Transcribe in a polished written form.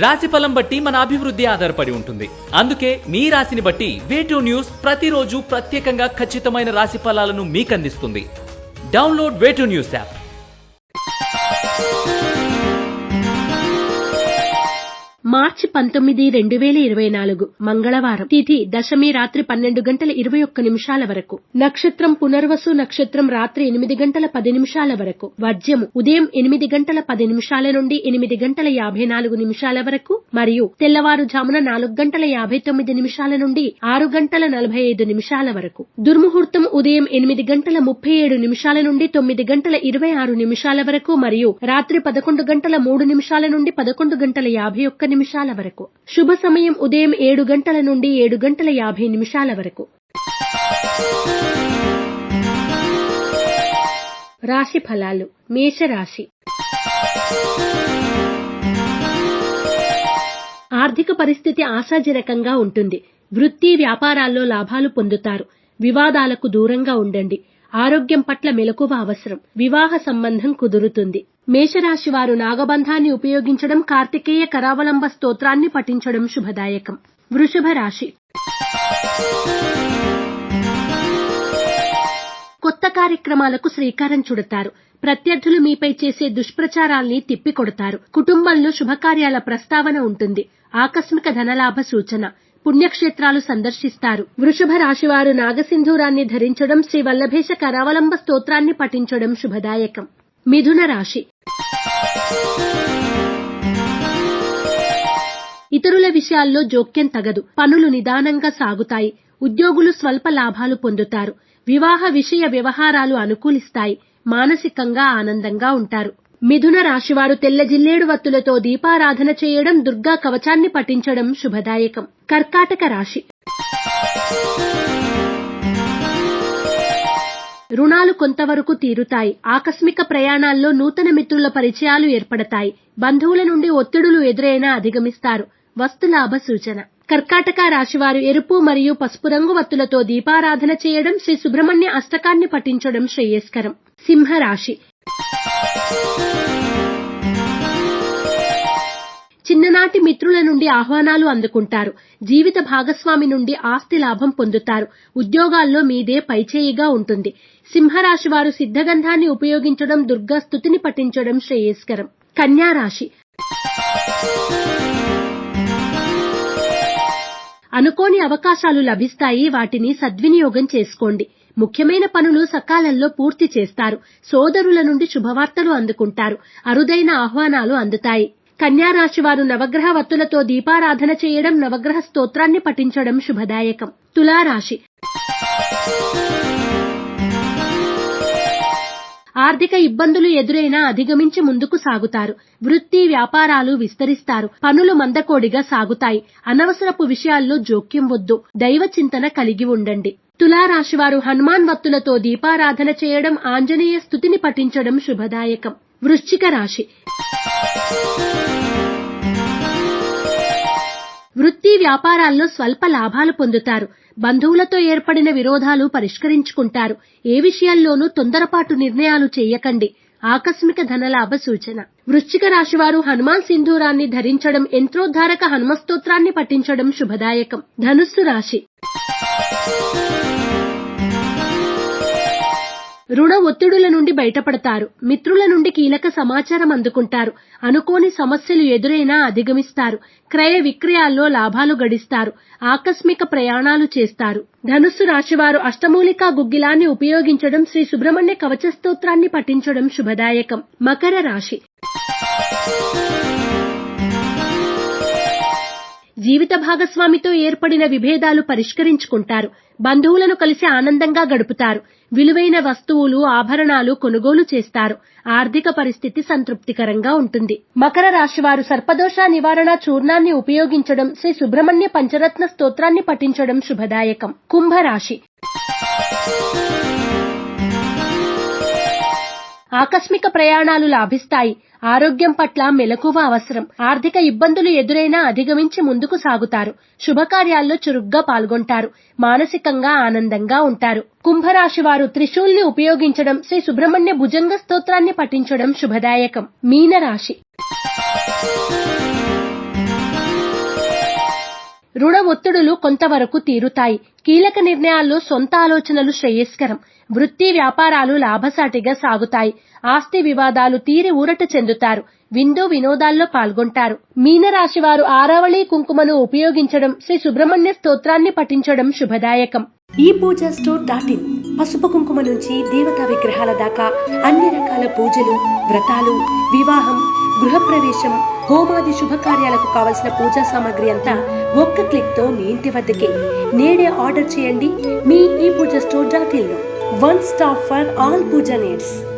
రాశిఫలం బట్టి మన అభివృద్ధి ఆధారపడి ఉంటుంది. అందుకే మీ రాశిని బట్టి వే2 న్యూస్ ప్రతిరోజు ప్రత్యేకంగా ఖచ్చితమైన రాశి ఫలాలను మీకు అందిస్తుంది. Download way two news app. మార్చి 19, 2024 మంగళవారం. తిథి దశమి రాత్రి 12:21 వరకు. నక్షత్రం పునర్వసు. నక్షత్రం రాత్రి 8:10 వరకు. వర్జ్యము ఉదయం 8:10 నుండి 8:54 వరకు మరియు తెల్లవారుజామున 4:59 నుండి 6:45 వరకు. దుర్ముహూర్తం ఉదయం 8:37 నుండి 9:26 వరకు మరియు రాత్రి 11:03 నుండి 11:51 వరకు. శుభ సమయం ఉదయం 7 నుండి 7:50 వరకు. రాశి ఫలాలు. మేషరాశి. ఆర్థిక పరిస్థితి ఆశాజనకంగా ఉంటుంది. వృత్తి వ్యాపారాల్లో లాభాలు పొందుతారు. వివాదాలకు దూరంగా ఉండండి. ఆరోగ్యం పట్ల మెలకువ అవసరం. వివాహ సంబంధం కుదురుతుంది. మేషరాశి వారు నాగబంధాన్ని ఉపయోగించడం, కార్తికేయ కరావలంబ స్తోత్రాన్ని పఠించడం శుభదాయకం. వృషభ రాశి. కొత్త కార్యక్రమాలకు శ్రీకారం చుడతారు. ప్రత్యర్థులు మీపై చేసే దుష్ప్రచారాల్ని తిప్పికొడతారు. కుటుంబంలో శుభకార్యాల ప్రస్తావన ఉంటుంది. ఆకస్మిక ధనలాభ సూచన. పుణ్యక్షేత్రాలు సందర్శిస్తారు. వృషభ రాశివారు నాగసింధూరాన్ని ధరించడం, శ్రీ వల్లభేశ కరావలంబ స్తోత్రాన్ని పఠించడం శుభదాయకం. మిథున రాశి. ఇతరుల విషయాల్లో జోక్యం తగదు. పనులు నిదానంగా సాగుతాయి. ఉద్యోగులు స్వల్ప లాభాలు పొందుతారు. వివాహ విషయ వ్యవహారాలు అనుకూలిస్తాయి. మానసికంగా ఆనందంగా ఉంటారు. మిథున రాశివారు తెల్ల జిల్లేడు వత్తులతో దీపారాధన చేయడం, దుర్గా కవచాన్ని పఠించడం శుభదాయకం. కర్కాటక రాశి. రుణాలు కొంతవరకు తీరుతాయి. ఆకస్మిక ప్రయాణాల్లో నూతన మిత్రుల పరిచయాలు ఏర్పడతాయి. బంధువుల నుండి ఒత్తిడులు ఎదురైనా అధిగమిస్తారు. వస్తులాభ సూచన. కర్కాటక రాశివారు ఎరుపు మరియు పసుపు రంగు వత్తులతో దీపారాధన చేయడం, శ్రీ సుబ్రహ్మణ్య అష్టకాన్ని పఠించడం శ్రేయస్కరం. సింహరాశి. చిన్ననాటి మిత్రుల నుండి ఆహ్వానాలు అందుకుంటారు. జీవిత భాగస్వామి నుండి ఆస్తి లాభం పొందుతారు. ఉద్యోగాల్లో మీదే పైచేయిగా ఉంటుంది. సింహరాశి వారు సిద్ధగంధాన్ని ఉపయోగించడం, దుర్గా స్తుతిని పఠించడం శ్రేయస్కరం. కన్యా రాశి. అనుకోని అవకాశాలు లభిస్తాయి. వాటిని సద్వినియోగం చేసుకోండి. ముఖ్యమైన పనులు సకాలంలో పూర్తి చేస్తారు. సోదరుల నుండి శుభవార్తలు అందుకుంటారు. అరుదైన ఆహ్వానాలు అందుతాయి. కన్యా రాశి వారు నవగ్రహ వత్తులతో దీపారాధన చేయడం, నవగ్రహ స్తోత్రాన్ని పఠించడం శుభదాయకం. తులారాశి. ఆర్థిక ఇబ్బందులు ఎదురైనా అధిగమించి ముందుకు సాగుతారు. వృత్తి వ్యాపారాలు విస్తరిస్తారు. పనులు మందకోడిగా సాగుతాయి. అనవసరపు విషయాల్లో జోక్యం వద్దు. దైవ చింతన కలిగి ఉండండి. తులారాశివారు హనుమాన్ వత్తులతో దీపారాధన చేయడం, ఆంజనేయ స్తుతిని పఠించడం శుభదాయకం. వృశ్చిక రాశి. వృత్తి వ్యాపారాల్లో స్వల్ప లాభాలు పొందుతారు. బంధువులతో ఏర్పడిన విరోధాలు పరిష్కరించుకుంటారు. ఏ విషయాల్లోనూ తొందరపాటు నిర్ణయాలు చేయకండి. ఆకస్మిక ధనలాభ సూచన. వృశ్చిక రాశివారు హనుమాన్ సింధూరాన్ని ధరించడం, యంత్రోద్ధారక హనుమస్తోత్రాన్ని పఠించడం శుభదాయకం. ధనుస్సు రాశి. రుణ ఒత్తిడుల నుండి బయటపడతారు. మిత్రుల నుండి కీలక సమాచారం అందుకుంటారు. అనుకోని సమస్యలు ఎదురైనా అధిగమిస్తారు. క్రయ విక్రయాల్లో లాభాలు గడిస్తారు. ఆకస్మిక ప్రయాణాలు చేస్తారు. ధనుస్సు రాశివారు అష్టమూలికా గుగ్గిలాన్ని ఉపయోగించడం, శ్రీ సుబ్రహ్మణ్య కవచ స్తోత్రాన్ని పఠించడం శుభదాయకం. మకర రాశి. జీవిత భాగస్వామితో ఏర్పడిన విభేదాలు పరిష్కరించుకుంటారు. బంధువులను కలిసి ఆనందంగా గడుపుతారు. విలువైన వస్తువులు, ఆభరణాలు కొనుగోలు చేస్తారు. ఆర్థిక పరిస్థితి సంతృప్తికరంగా ఉంటుంది. మకర రాశివారు సర్పదోష నివారణ చూర్ణాన్ని ఉపయోగించడం, శ్రీ సుబ్రహ్మణ్య పంచరత్న స్తోత్రాన్ని పఠించడం శుభదాయకం. కుంభరాశి. ఆకస్మిక ప్రయాణాలు లాభిస్తాయి. ఆరోగ్యం పట్ల మెలకువ అవసరం. ఆర్థిక ఇబ్బందులు ఎదురైనా అధిగమించి ముందుకు సాగుతారు. శుభకార్యాల్లో చురుగ్గా పాల్గొంటారు. మానసికంగా ఆనందంగా ఉంటారు. కుంభరాశి వారు త్రిశూల్ని ఉపయోగించడం, శ్రీ సుబ్రహ్మణ్య భుజంగ స్తోత్రాన్ని పఠించడం శుభదాయకం. మీనరాశి. రుణ ఒత్తిడులు కొంతవరకు తీరుతాయి. కీలక నిర్ణయాల్లో సొంత ఆలోచనలు శ్రేయస్కరం. వృత్తి వ్యాపారాలు లాభసాటిగా సాగుతాయి. ఆస్తి వివాదాలు తీరి ఊరట చెందుతారు. విందు వినోదాల్లో పాల్గొంటారు. మీనరాశి వారు ఆరావళి కుంకుమను ఉపయోగించడం, శ్రీ సుబ్రహ్మణ్య స్తోత్రాన్ని పఠించడం శుభదాయకం. ePoojaStore.in పసుపు కుంకుమ నుంచి దేవతా విగ్రహాల దాకా అన్ని రకాల పూజలు, వ్రతాలు, వివాహం, గృహప్రవేశం, హోమాది శుభకార్యాలకు కావలసిన పూజా సామాగ్రి అంతా ఒక్క క్లిక్ తో మీ ఇంటి వద్దకే. నేడే ఆర్డర్ చేయండి మీ ePoojaStore.in లో. One stop for all puja needs.